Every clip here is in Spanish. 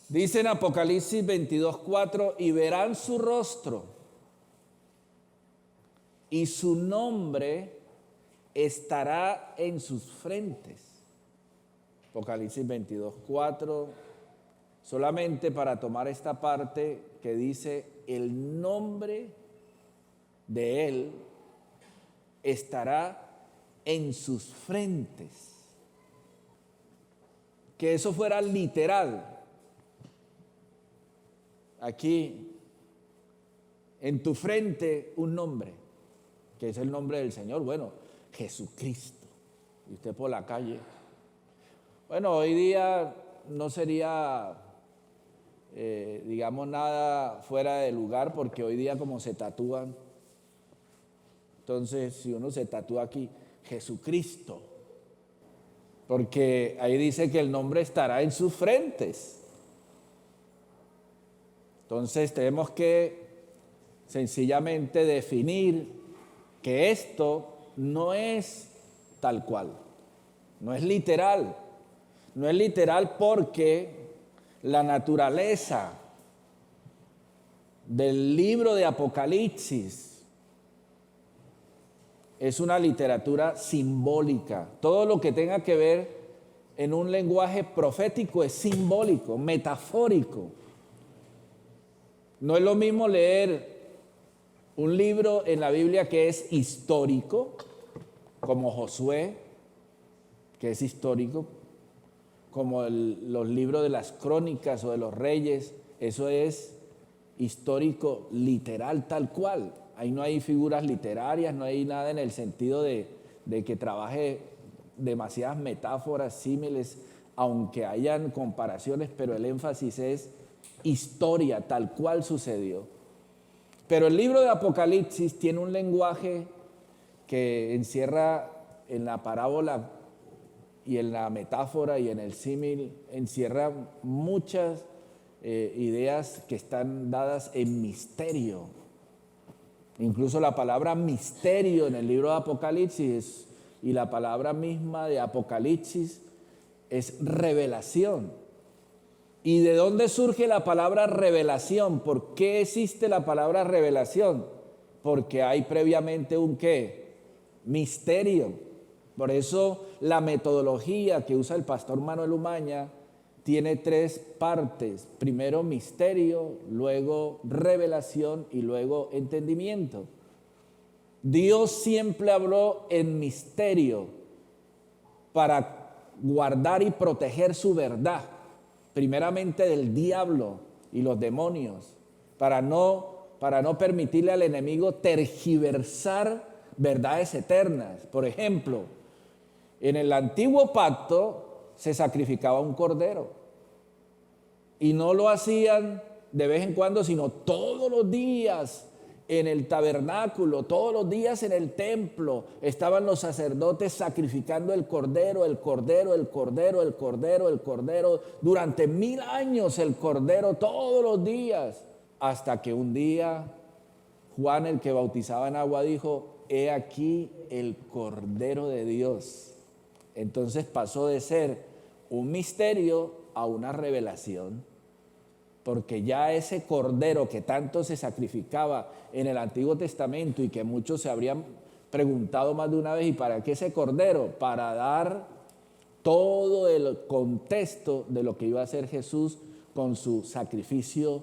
Dice en Apocalipsis 22:4, y verán su rostro, y su nombre estará en sus frentes. Apocalipsis 22:4, solamente para tomar esta parte que dice, el nombre de él estará en sus frentes. Que eso fuera literal. Aquí, en tu frente, un nombre, que es el nombre del Señor. Bueno, Jesucristo. Y usted por la calle. Bueno, hoy día no sería, digamos, nada fuera de lugar, porque hoy día como se tatúan. Entonces, si uno se tatúa aquí, Jesucristo, porque ahí dice que el nombre estará en sus frentes. Entonces tenemos que sencillamente definir que esto no es tal cual, no es literal. No es literal porque la naturaleza del libro de Apocalipsis es una literatura simbólica. Todo lo que tenga que ver en un lenguaje profético es simbólico, metafórico. No es lo mismo leer un libro en la Biblia que es histórico, como Josué, que es histórico, como los libros de las crónicas o de los reyes, eso es histórico, literal, tal cual. Ahí no hay figuras literarias, no hay nada en el sentido de que trabaje demasiadas metáforas, símiles, aunque hayan comparaciones, pero el énfasis es historia, tal cual sucedió. Pero el libro de Apocalipsis tiene un lenguaje que encierra en la parábola y en la metáfora y en el símil, encierra muchas ideas que están dadas en misterio. Incluso la palabra misterio en el libro de Apocalipsis y la palabra misma de Apocalipsis es revelación. ¿Y de dónde surge la palabra revelación? ¿Por qué existe la palabra revelación? Porque hay previamente un ¿qué? Misterio. Por eso la metodología que usa el pastor Manuel Umaña tiene 3 partes. Primero misterio, luego revelación y luego entendimiento. Dios siempre habló en misterio para guardar y proteger su verdad. Primeramente del diablo y los demonios, para no permitirle al enemigo tergiversar verdades eternas. Por ejemplo, en el antiguo pacto se sacrificaba un cordero y no lo hacían de vez en cuando, sino todos los días en el tabernáculo, todos los días en el templo estaban los sacerdotes sacrificando el cordero, el cordero, el cordero, el cordero, el cordero, durante 1000 años el cordero todos los días, hasta que un día Juan, el que bautizaba en agua, dijo: he aquí el Cordero de Dios. Entonces pasó de ser un misterio a una revelación, porque ya ese cordero que tanto se sacrificaba en el Antiguo Testamento y que muchos se habrían preguntado más de una vez, ¿y para qué ese cordero? Para dar todo el contexto de lo que iba a hacer Jesús con su sacrificio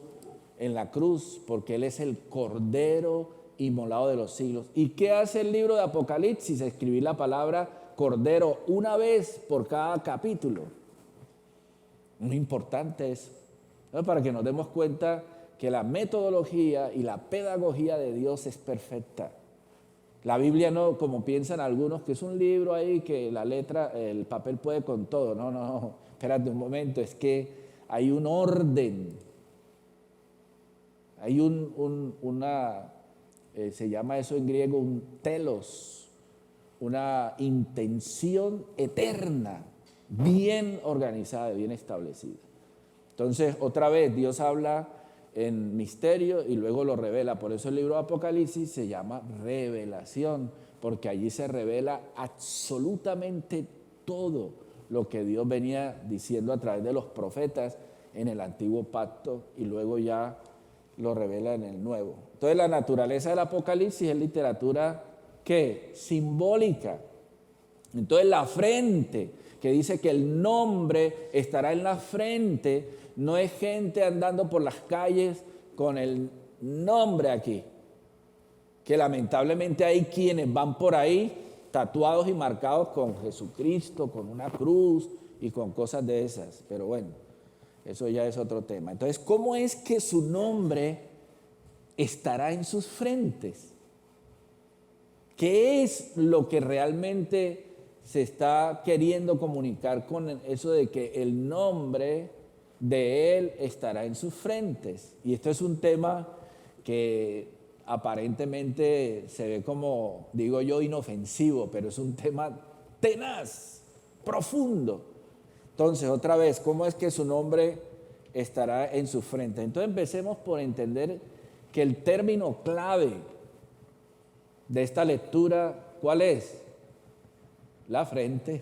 en la cruz, porque Él es el Cordero inmolado de los siglos. ¿Y qué hace el libro de Apocalipsis? Escribir la palabra Cordero una vez por cada capítulo. Muy importante eso, ¿no? Para que nos demos cuenta que la metodología y la pedagogía de Dios es perfecta. La Biblia no, como piensan algunos, que es un libro ahí que la letra, el papel puede con todo. No, espérate un momento, es que hay un orden. Hay se llama eso en griego un telos, una intención eterna, bien organizada, bien establecida. Entonces, otra vez, Dios habla en misterio y luego lo revela. Por eso el libro de Apocalipsis se llama revelación, porque allí se revela absolutamente todo lo que Dios venía diciendo a través de los profetas en el antiguo pacto y luego ya lo revela en el nuevo. Entonces la naturaleza del Apocalipsis es literatura ¿qué? Simbólica. Entonces la frente, que dice que el nombre estará en la frente, no es gente andando por las calles con el nombre aquí, que lamentablemente hay quienes van por ahí tatuados y marcados con Jesucristo, con una cruz y con cosas de esas, pero bueno, eso ya es otro tema. Entonces, ¿cómo es que su nombre estará en sus frentes? ¿Qué es lo que realmente se está queriendo comunicar con eso de que el nombre de Él estará en sus frentes? Y esto es un tema que aparentemente se ve como, digo yo, inofensivo, pero es un tema tenaz, profundo. Entonces, otra vez, ¿cómo es que su nombre estará en su frente? Entonces empecemos por entender que el término clave de esta lectura, ¿cuál es? La frente.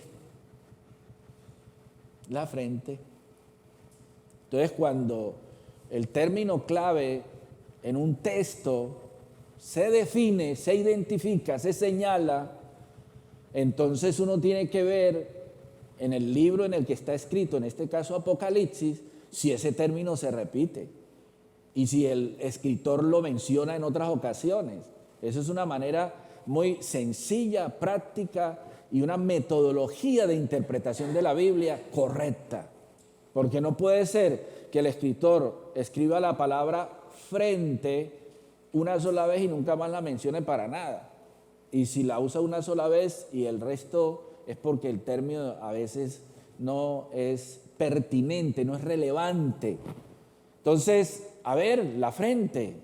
La frente. Entonces, cuando el término clave en un texto se define, se identifica, se señala, entonces uno tiene que ver en el libro en el que está escrito, en este caso Apocalipsis, si ese término se repite y si el escritor lo menciona en otras ocasiones. Eso es una manera muy sencilla, práctica y una metodología de interpretación de la Biblia correcta. Porque no puede ser que el escritor escriba la palabra frente una sola vez y nunca más la mencione para nada. Y si la usa una sola vez y el resto es porque el término a veces no es pertinente, no es relevante. Entonces, a ver, la frente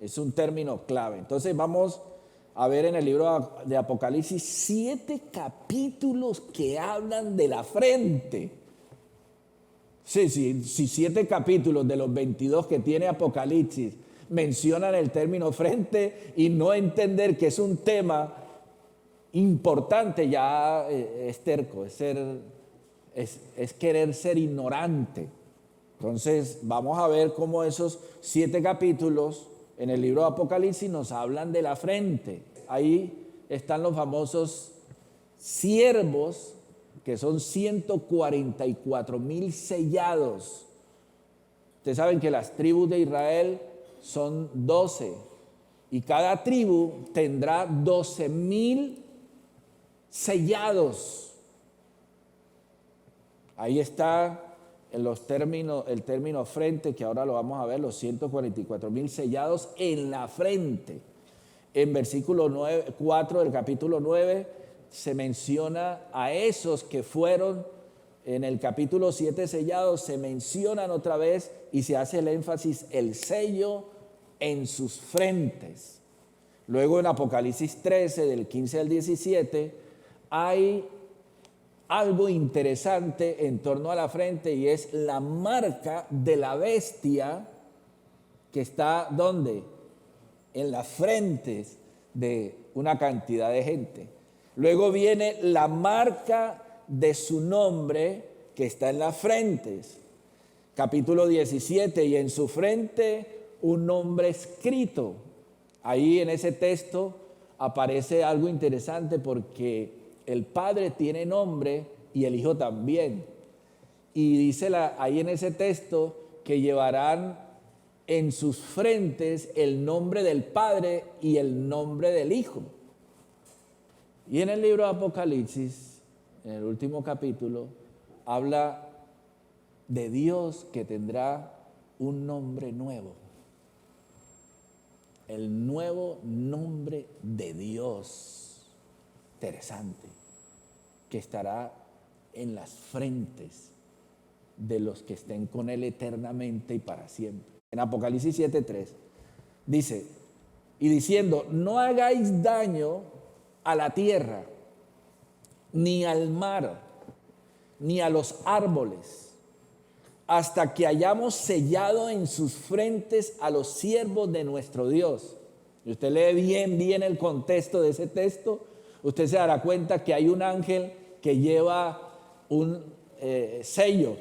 es un término clave. Entonces vamos a ver en el libro de Apocalipsis 7 capítulos que hablan de la frente. Sí, si 7 capítulos de los 22 que tiene Apocalipsis mencionan el término frente y no entender que es un tema importante, ya es terco, es querer ser ignorante. Entonces vamos a ver cómo esos 7 capítulos en el libro de Apocalipsis nos hablan de la frente. Ahí están los famosos siervos, que son 144,000 sellados. Ustedes saben que las tribus de Israel son 12 y cada tribu tendrá 12,000 sellados. Ahí está en los términos, el término frente, que ahora lo vamos a ver, los 144,000 sellados en la frente. En versículo 4 del capítulo 9 se menciona a esos que fueron en el capítulo 7 sellados, se mencionan otra vez y se hace el énfasis, el sello en sus frentes. Luego en Apocalipsis 13, del 15 al 17, hay algo interesante en torno a la frente y es la marca de la bestia que está, ¿dónde? En las frentes de una cantidad de gente. Luego viene la marca de su nombre que está en las frentes. Capítulo 17, y en su frente un nombre escrito. Ahí en ese texto aparece algo interesante porque el Padre tiene nombre y el Hijo también. Y dice ahí en ese texto que llevarán en sus frentes el nombre del Padre y el nombre del Hijo. Y en el libro de Apocalipsis, en el último capítulo, habla de Dios que tendrá un nombre nuevo. El nuevo nombre de Dios. Interesante. Que estará en las frentes de los que estén con Él eternamente y para siempre. En Apocalipsis 7:3 dice, y diciendo, no hagáis daño a la tierra, ni al mar, ni a los árboles, hasta que hayamos sellado en sus frentes a los siervos de nuestro Dios. Y usted lee bien el contexto de ese texto, usted se dará cuenta que hay un ángel que lleva un sello.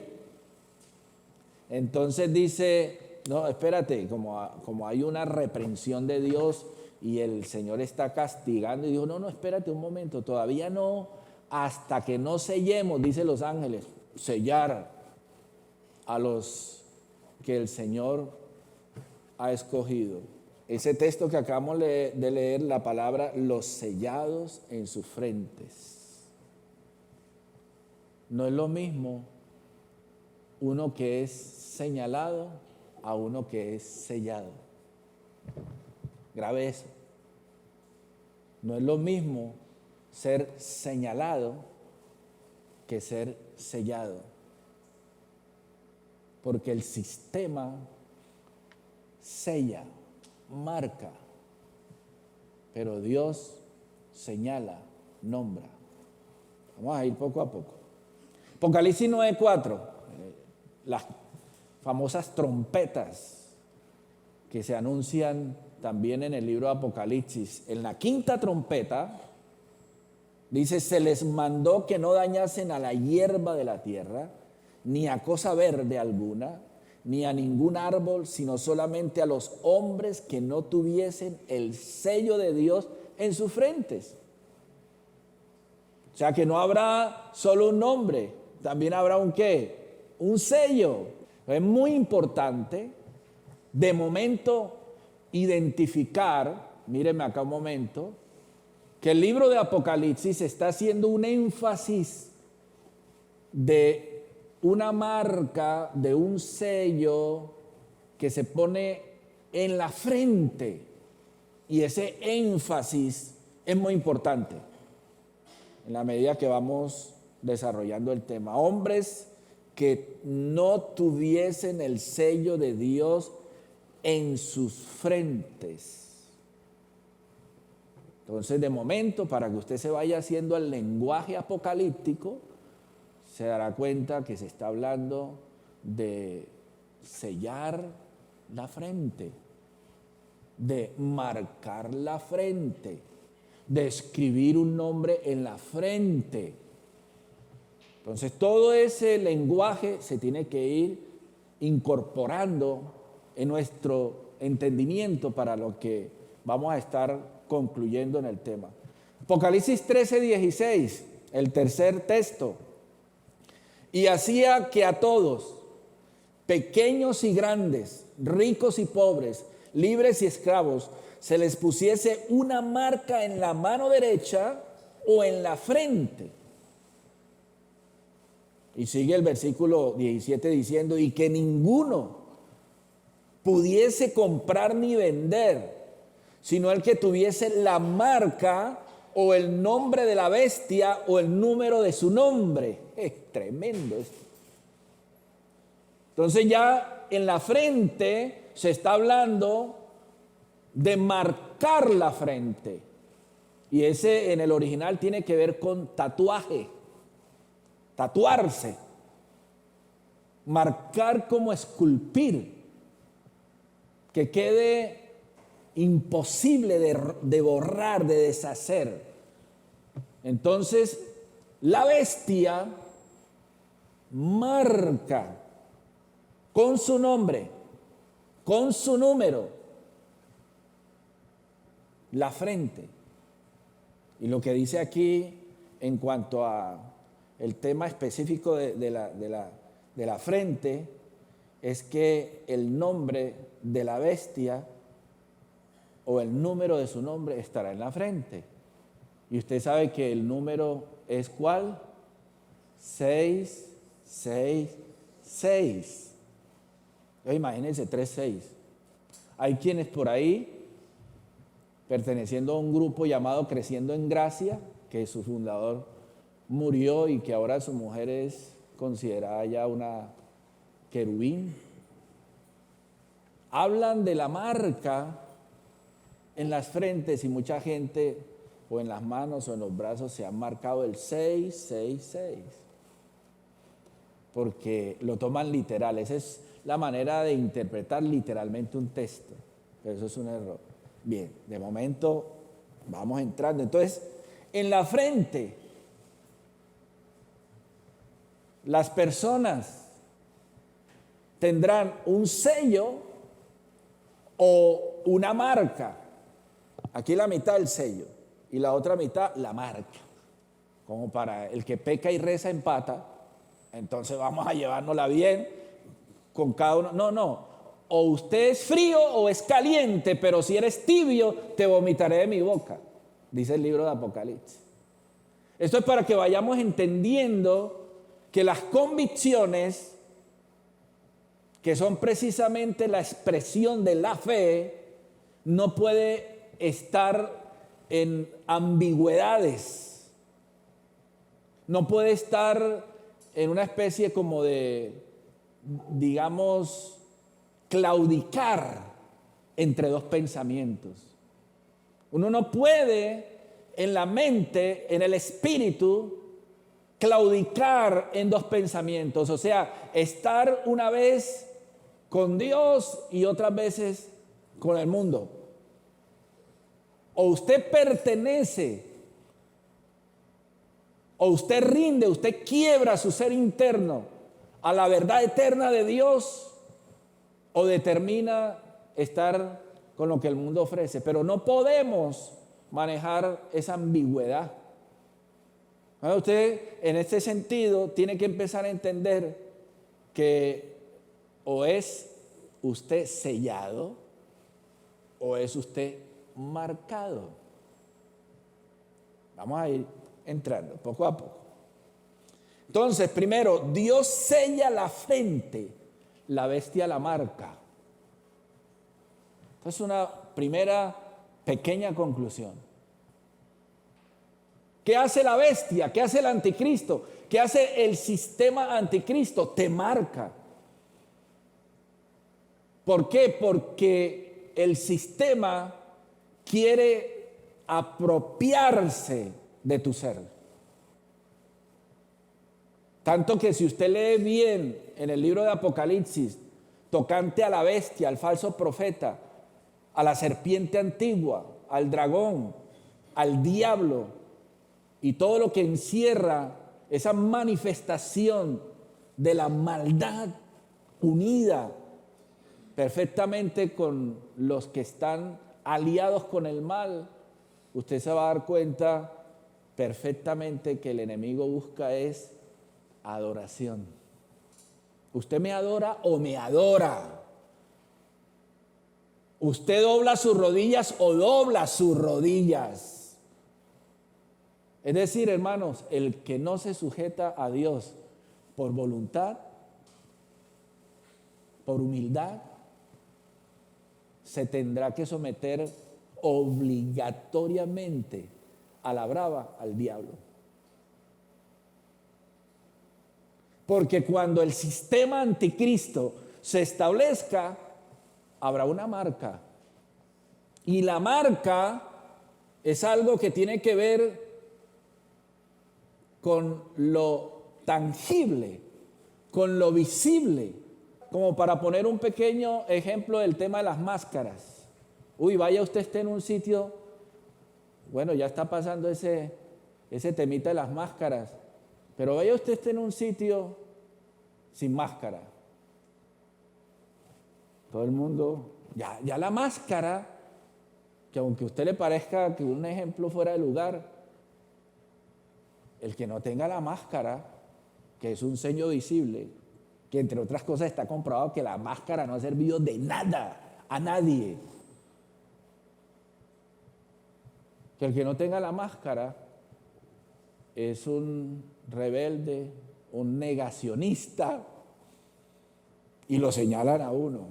Entonces dice, no, espérate, como hay una reprensión de Dios y el Señor está castigando, y dijo, no, espérate un momento, todavía no, hasta que no sellemos, dice los ángeles, sellar a los que el Señor ha escogido. Ese texto que acabamos de leer, la palabra los sellados en sus frentes. No es lo mismo uno que es señalado a uno que es sellado. Grave eso. No es lo mismo ser señalado que ser sellado. Porque el sistema sella, marca, pero Dios señala, nombra. Vamos a ir poco a poco. Apocalipsis 9:4, las famosas trompetas que se anuncian también en el libro de Apocalipsis. En la quinta trompeta dice, se les mandó que no dañasen a la hierba de la tierra, ni a cosa verde alguna, ni a ningún árbol, sino solamente a los hombres que no tuviesen el sello de Dios en sus frentes. O sea que no habrá solo un nombre, también habrá un ¿qué? Un sello. Es muy importante de momento identificar, mírenme acá un momento, que el libro de Apocalipsis está haciendo un énfasis de una marca, de un sello que se pone en la frente, y ese énfasis es muy importante en la medida que vamos desarrollando el tema. Hombres que no tuviesen el sello de Dios en sus frentes. Entonces, de momento, para que usted se vaya haciendo el lenguaje apocalíptico, se dará cuenta que se está hablando de sellar la frente, de marcar la frente, de escribir un nombre en la frente. Entonces, todo ese lenguaje se tiene que ir incorporando en nuestro entendimiento para lo que vamos a estar concluyendo en el tema. Apocalipsis 13:16, el tercer texto. Y hacía que a todos, pequeños y grandes, ricos y pobres, libres y esclavos, se les pusiese una marca en la mano derecha o en la frente. Y sigue el versículo 17 diciendo, y que ninguno pudiese comprar ni vender, sino el que tuviese la marca o el nombre de la bestia o el número de su nombre. Es tremendo esto. Entonces ya en la frente se está hablando de marcar la frente. Y ese en el original tiene que ver con tatuaje, tatuarse, marcar como esculpir, que quede imposible de borrar, de deshacer. Entonces, la bestia marca con su nombre, con su número, la frente. Y lo que dice aquí en cuanto a el tema específico de la frente es que el nombre de la bestia o el número de su nombre estará en la frente. Y usted sabe que el número es ¿cuál? 666. Imagínense 36. Hay quienes por ahí, perteneciendo a un grupo llamado Creciendo en Gracia, que su fundador murió y que ahora su mujer es considerada ya una querubín, hablan de la marca en las frentes, y mucha gente o en las manos o en los brazos se han marcado el 666 porque lo toman literal. Esa es la manera de interpretar literalmente un texto, pero eso es un error. Bien, de momento vamos entrando. Entonces, en la frente las personas tendrán un sello o una marca. Aquí la mitad el sello y la otra mitad la marca. Como para el que peca y reza empata, entonces vamos a llevárnosla bien con cada uno. No, no. O usted es frío o es caliente, pero si eres tibio, te vomitaré de mi boca, dice el libro de Apocalipsis. Esto es para que vayamos entendiendo que las convicciones, que son precisamente la expresión de la fe, no puede estar en ambigüedades, no puede estar en una especie como de, digamos, claudicar entre dos pensamientos. Uno no puede en la mente, en el espíritu, claudicar en dos pensamientos, o sea, estar una vez con Dios y otras veces con el mundo. O usted pertenece, o usted rinde, usted quiebra su ser interno a la verdad eterna de Dios, o determina estar con lo que el mundo ofrece. Pero no podemos manejar esa ambigüedad. Usted en este sentido tiene que empezar a entender que o es usted sellado o es usted marcado. Vamos a ir entrando poco a poco. Entonces, primero, Dios sella la frente, la bestia la marca. Esta es una primera pequeña conclusión. ¿Qué hace la bestia? ¿Qué hace el anticristo? ¿Qué hace el sistema anticristo? Te marca. ¿Por qué? Porque el sistema quiere apropiarse de tu ser. Tanto que si usted lee bien en el libro de Apocalipsis, tocante a la bestia, al falso profeta, a la serpiente antigua, al dragón, al diablo y todo lo que encierra esa manifestación de la maldad unida perfectamente con los que están aliados con el mal, usted se va a dar cuenta perfectamente que el enemigo busca es adoración. ¿Usted me adora o me adora? ¿Usted dobla sus rodillas o dobla sus rodillas? Es decir, hermanos, el que no se sujeta a Dios por voluntad, por humildad, se tendrá que someter obligatoriamente a la brava al diablo. Porque cuando el sistema anticristo se establezca, habrá una marca. Y la marca es algo que tiene que ver con lo tangible, con lo visible. Como para poner un pequeño ejemplo del tema de las máscaras. Vaya usted esté en un sitio, bueno, ya está pasando ese temita de las máscaras, pero vaya usted esté en un sitio sin máscara. Todo el mundo, ya la máscara, que aunque a usted le parezca que un ejemplo fuera de lugar, el que no tenga la máscara, que es un sello visible, que entre otras cosas está comprobado que la máscara no ha servido de nada a nadie. Que el que no tenga la máscara es un rebelde, un negacionista, y lo señalan a uno.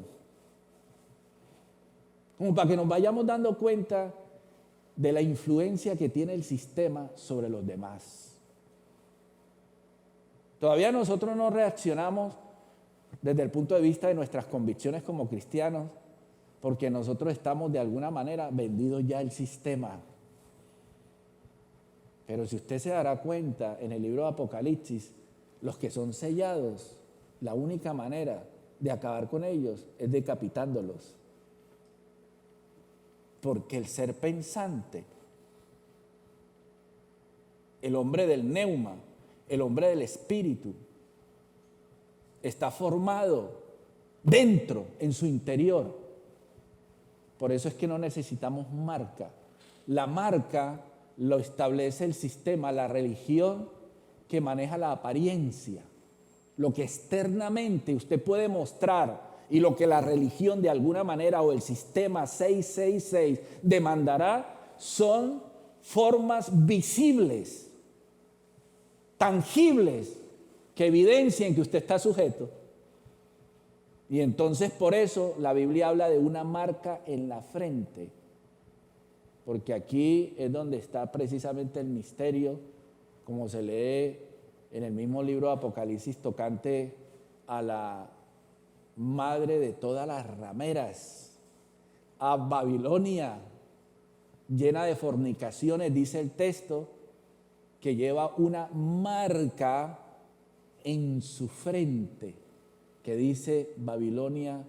Como para que nos vayamos dando cuenta de la influencia que tiene el sistema sobre los demás. Todavía nosotros no reaccionamos desde el punto de vista de nuestras convicciones como cristianos, porque nosotros estamos de alguna manera vendidos ya al sistema. Pero si usted se dará cuenta en el libro de Apocalipsis, los que son sellados, la única manera de acabar con ellos es decapitándolos. Porque el ser pensante, el hombre del neuma, el hombre del espíritu, está formado dentro, en su interior. Por eso es que no necesitamos marca. La marca lo establece el sistema, la religión que maneja la apariencia. Lo que externamente usted puede mostrar y lo que la religión de alguna manera o el sistema 666 demandará son formas visibles, tangibles, que evidencien que usted está sujeto. Y entonces por eso la Biblia habla de una marca en la frente, porque aquí es donde está precisamente el misterio, como se lee en el mismo libro de Apocalipsis, tocante a la madre de todas las rameras, a Babilonia, llena de fornicaciones, dice el texto, que lleva una marca en su frente, que dice Babilonia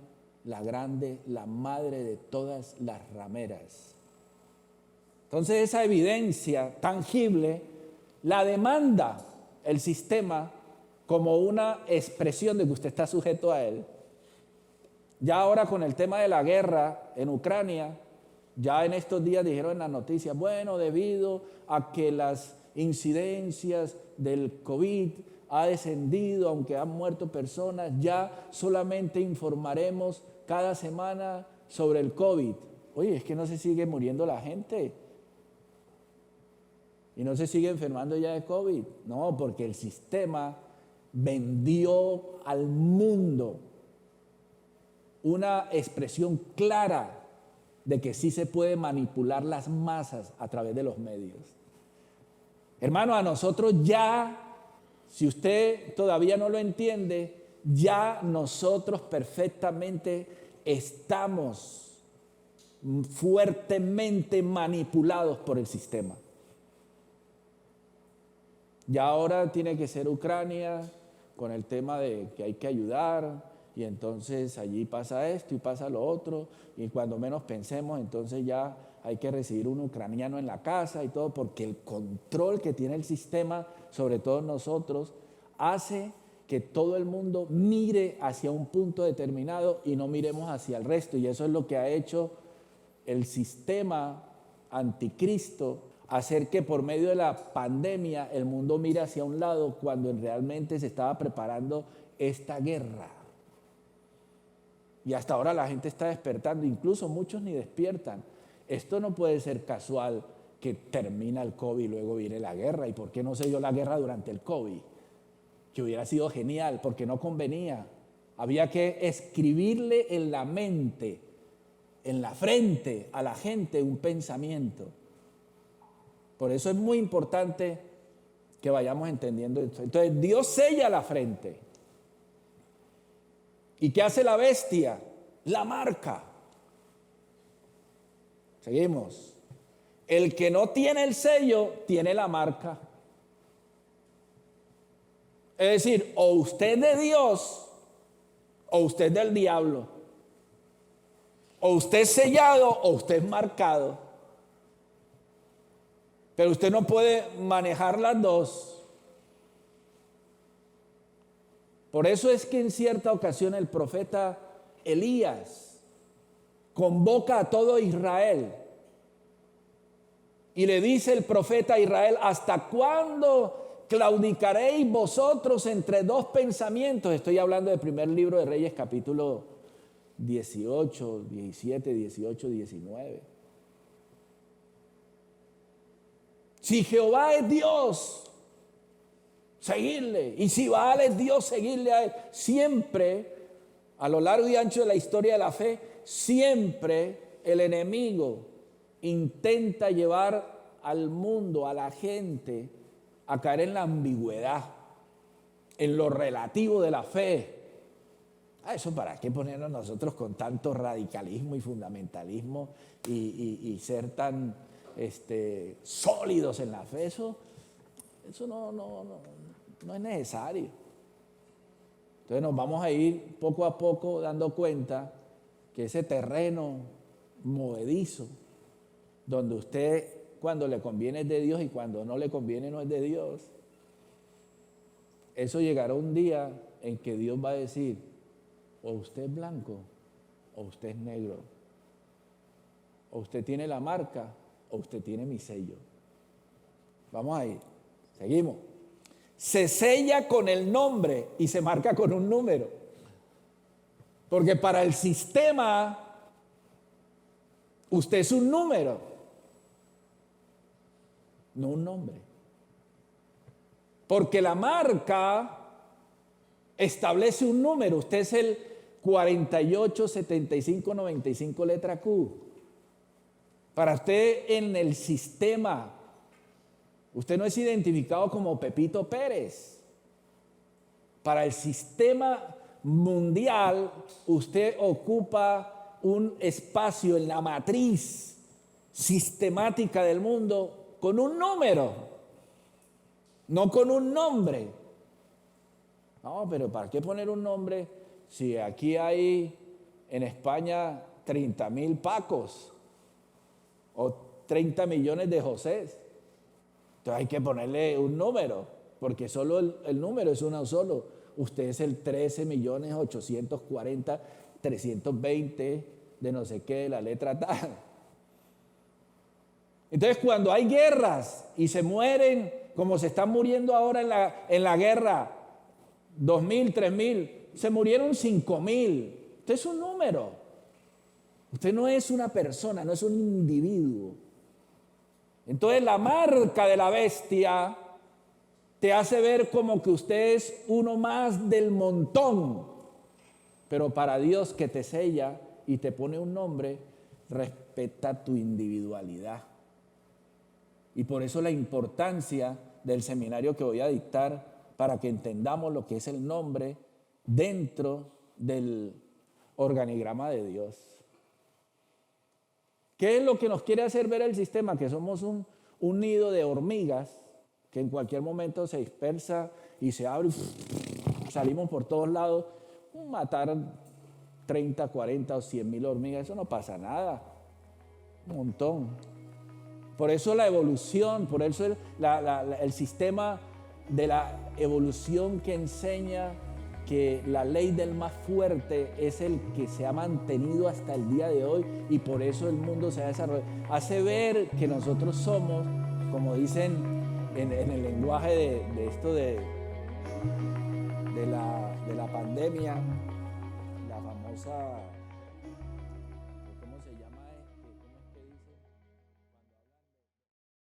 la grande, la madre de todas las rameras. Entonces esa evidencia tangible la demanda el sistema como una expresión de que usted está sujeto a él. Ya ahora con el tema de la guerra en Ucrania, ya en estos días dijeron en las noticias, bueno, debido a que las incidencias del COVID ha descendido, aunque han muerto personas, ya solamente informaremos cada semana sobre el COVID. Oye, es que no se sigue muriendo la gente y no se sigue enfermando ya de COVID. No, porque el sistema vendió al mundo una expresión clara de que sí se puede manipular las masas a través de los medios. Hermano, a nosotros ya, si usted todavía no lo entiende, ya nosotros perfectamente estamos fuertemente manipulados por el sistema. Ya ahora tiene que ser Ucrania con el tema de que hay que ayudar, y entonces allí pasa esto y pasa lo otro, y cuando menos pensemos, entonces ya hay que recibir un ucraniano en la casa y todo, porque el control que tiene el sistema, sobre todo nosotros, hace que todo el mundo mire hacia un punto determinado y no miremos hacia el resto. Y eso es lo que ha hecho el sistema anticristo, hacer que por medio de la pandemia el mundo mire hacia un lado cuando realmente se estaba preparando esta guerra. Y hasta ahora la gente está despertando, incluso muchos ni despiertan. Esto no puede ser casual, que termina el COVID y luego viene la guerra. ¿Y por qué no se dio la guerra durante el COVID? Que hubiera sido genial, porque no convenía. Había que escribirle en la mente, en la frente a la gente un pensamiento. Por eso es muy importante que vayamos entendiendo esto. Entonces Dios sella la frente. ¿Y qué hace la bestia? La marca. Seguimos. El que no tiene el sello, tiene la marca. Es decir, o usted es de Dios, o usted es del diablo. O usted es sellado, o usted es marcado. Pero usted no puede manejar las dos. Por eso es que en cierta ocasión el profeta Elías convoca a todo Israel y le dice el profeta a Israel: ¿hasta cuándo claudicaréis vosotros entre dos pensamientos? Estoy hablando del primer libro de Reyes, capítulo 18, 17, 18, 19. Si Jehová es Dios, seguirle. Y si Baal es Dios, seguirle a él. Siempre, a lo largo y ancho de la historia de la fe, siempre el enemigo intenta llevar al mundo, a la gente, a caer en la ambigüedad, en lo relativo de la fe. Eso para qué ponernos nosotros con tanto radicalismo y fundamentalismo y ser tan sólidos en la fe. Eso no es necesario. Entonces nos vamos a ir poco a poco dando cuenta que ese terreno movedizo, donde usted cuando le conviene es de Dios y cuando no le conviene no es de Dios, eso llegará un día en que Dios va a decir, o usted es blanco o usted es negro, o usted tiene la marca o usted tiene mi sello. Vamos ahí, seguimos. Se sella con el nombre y se marca con un número. Porque para el sistema, usted es un número, no un nombre. Porque la marca establece un número. Usted es el 487595 letra Q. Para usted en el sistema, usted no es identificado como Pepito Pérez. Para el sistema mundial, usted ocupa un espacio en la matriz sistemática del mundo con un número, no con un nombre. No, pero ¿para qué poner un nombre si aquí hay en España 30,000 Pacos o 30 millones de Josés? Entonces hay que ponerle un número, porque solo el número es uno solo. Usted es el 13.840.320 de no sé qué, de la letra tal. Entonces cuando hay guerras y se mueren, como se están muriendo ahora en la guerra, 2,000, 3,000, se murieron 5,000. Usted es un número. Usted no es una persona, no es un individuo. Entonces la marca de la bestia te hace ver como que usted es uno más del montón. Pero para Dios, que te sella y te pone un nombre, respeta tu individualidad. Y por eso la importancia del seminario que voy a dictar, para que entendamos lo que es el nombre dentro del organigrama de Dios. ¿Qué es lo que nos quiere hacer ver el sistema? Que somos un nido de hormigas que en cualquier momento se dispersa y se abre, salimos por todos lados. Matar 30, 40 o 100,000 hormigas, eso no pasa nada, un montón. Por eso la evolución, por eso el sistema de la evolución que enseña que la ley del más fuerte es el que se ha mantenido hasta el día de hoy, y por eso el mundo se ha desarrollado. Hace ver que nosotros somos, como dicen en el lenguaje de esto de la pandemia, la famosa